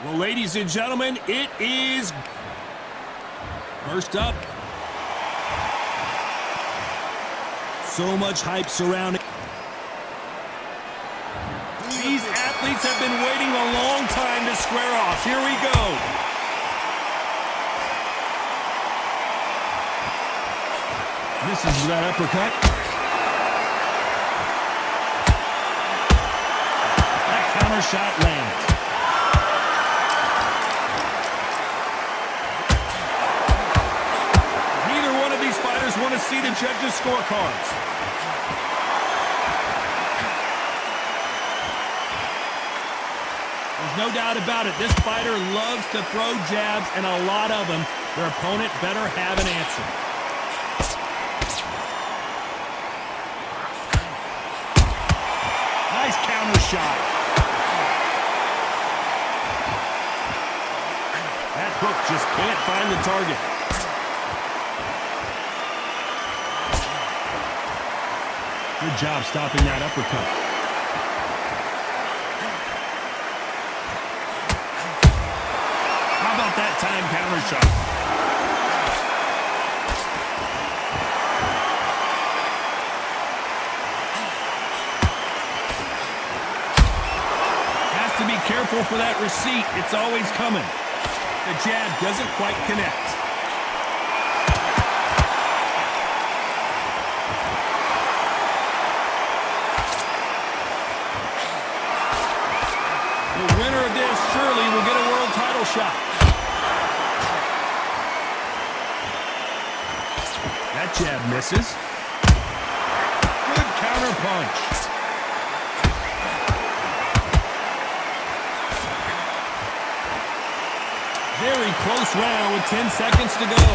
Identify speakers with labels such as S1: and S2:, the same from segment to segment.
S1: Well, ladies and gentlemen, it is first up. So much hype surrounding. These athletes have been waiting a long time to square off. Here we go. Misses that uppercut. That counter shot lands. Neither one of these fighters want to see the judges' scorecards. There's no doubt about it. This fighter loves to throw jabs, and a lot of them. Their opponent better have an answer. Nice counter shot. That hook just can't find the target. Good job stopping that uppercut. How about that time counter shot? Has to be careful for that receipt. It's always coming. The jab doesn't quite connect. The winner of this surely will get a world title shot. That jab misses. Good counter punch. Very close round with 10 seconds to go.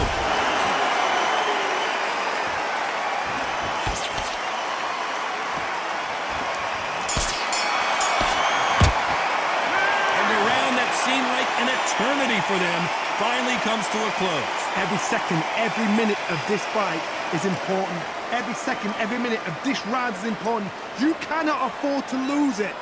S1: And a round that seemed like an eternity for them finally comes to a close.
S2: Every second, every minute of this fight is important. Every second, every minute of this round is important. You cannot afford to lose it.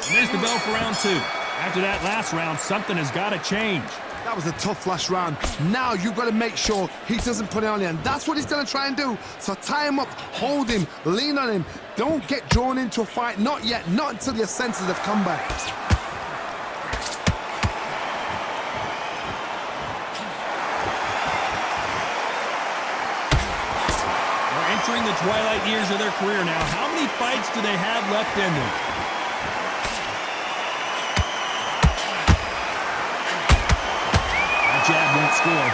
S1: And there's the bell for round two. After that last round, something has got to change.
S2: That was a tough last round. Now you've got to make sure he doesn't put it on you, and that's what he's going to try and do. So tie him up, hold him, lean on him. Don't get drawn into a fight. Not yet. Not until your senses have come back.
S1: They're entering the twilight years of their career now. How many fights do they have left in them? Jab won't score.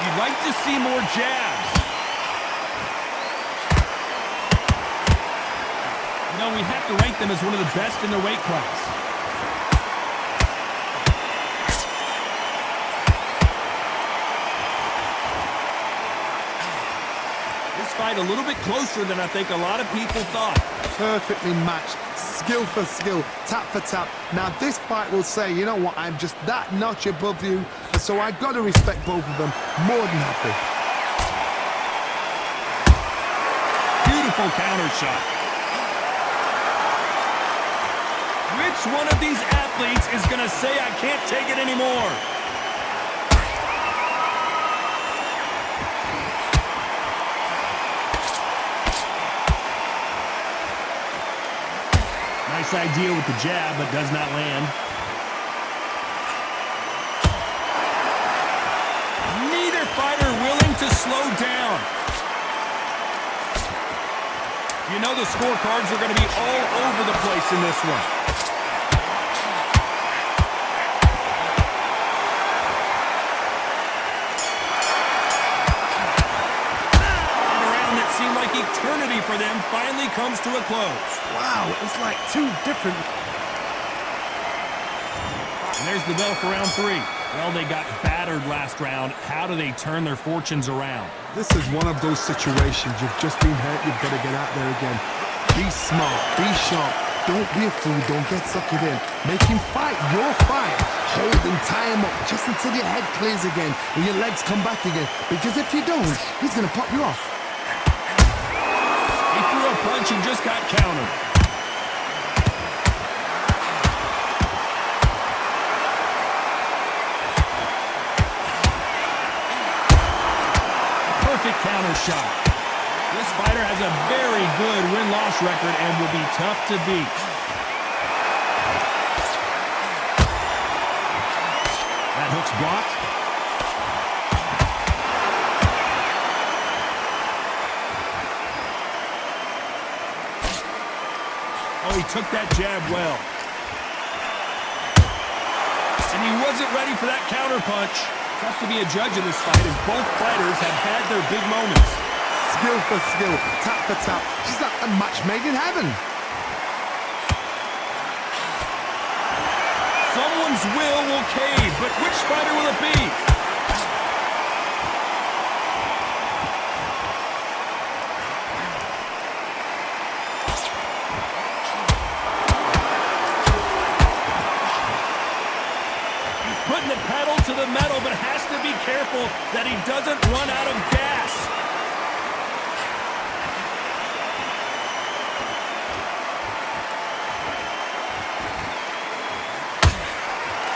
S1: You'd like to see more jabs. You know, we have to rank them as one of the best in their weight class. Fight a little bit closer than I think a lot of people thought.
S2: Perfectly matched, skill for skill, tap for tap. Now this fight will say, you know what, I'm just that notch above you, and so I got to respect both of them. More than happy.
S1: Beautiful counter shot. Which one of these athletes is going to say I can't take it anymore? Nice idea with the jab, but does not land. Neither fighter willing to slow down. You know the scorecards are going to be all over the place in this one. Seemed like eternity for them finally comes to a close.
S2: Wow, it's like two different.
S1: And there's the bell for round three. Well, they got battered last round. How do they turn their fortunes around?
S2: This is one of those situations. You've just been hurt. You've got to get out there again. Be smart. Be sharp. Don't be a fool. Don't get suckered in. Make him fight your fight. hold and tie him up just until your head clears again and your legs come back again. Because if you don't, he's going to pop you off.
S1: He threw a punch and just got countered. Perfect counter shot. This fighter has a very good win-loss record and will be tough to beat. That hook's blocked. Oh, he took that jab well. And he wasn't ready for that counter punch. Tough to be a judge in this fight as both fighters have had their big moments.
S2: Skill for skill, tap for tap. She's like a match made in heaven.
S1: Someone's will cave, but which fighter will it be? He's putting the pedal to the metal, but has to be careful that he doesn't run out of gas.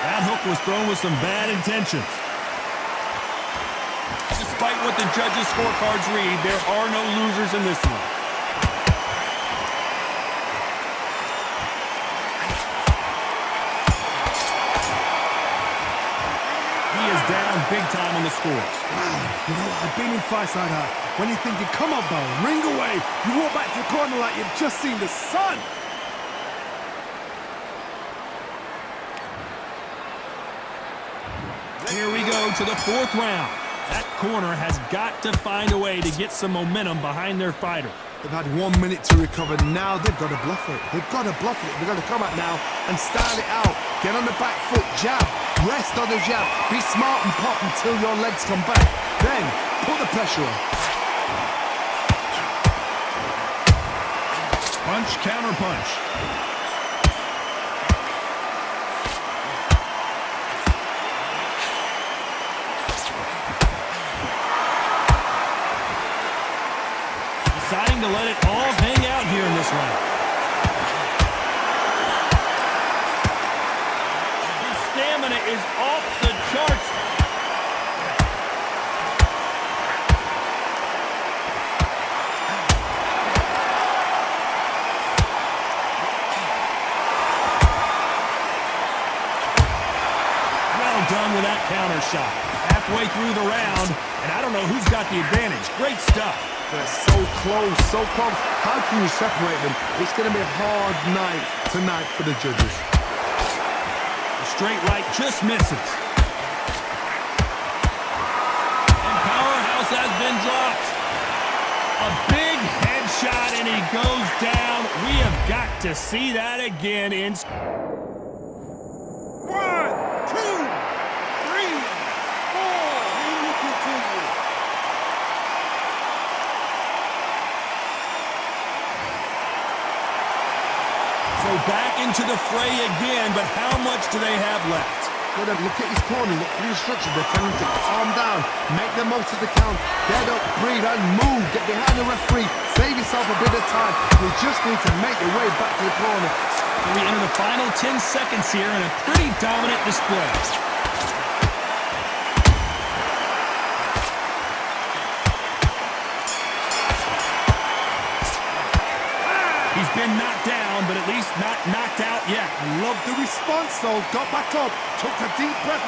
S1: That hook was thrown with some bad intentions. Despite what the judges' scorecards read, there are no losers in this one. He is down big time on the scores.
S2: Wow, you know, I've been in fights like that. When you're thinking, come on, bro, ring away. You walk back to the corner like you've just seen the sun.
S1: Here we go to the fourth round. That corner has got to find a way to get some momentum behind their fighter.
S2: They've had 1 minute to recover. Now they've got to bluff it. They've got to bluff it. They've got to come out now and style it out. Get on the back foot, jab. Rest on the jab. Be smart and pop until your legs come back. Then put the pressure on.
S1: Punch, counter punch. Deciding to let it all hang out here in this round. His stamina is off the charts. Well done with that counter shot. Halfway through the round, and I don't know who's got the advantage. Great stuff.
S2: They're so close, so close. How can you separate them? It's going to be a hard night tonight for the judges.
S1: The straight right just misses. And powerhouse has been dropped. A big headshot, and he goes down. We have got to see that again in...
S2: 1, 2, 3, 4. We will continue.
S1: So back into the fray again, but how much do they have left?
S2: Look at his corner, look for the instructions. They're telling him to calm down, make the most of the count, get up, breathe, and move. Get behind the referee, save yourself a bit of time. You just need to make your way back to the corner.
S1: We enter the final 10 seconds here in a pretty dominant display. He's been knocked down, but at least not knocked out yet.
S2: Love the response, though. Got back up, took a deep breath.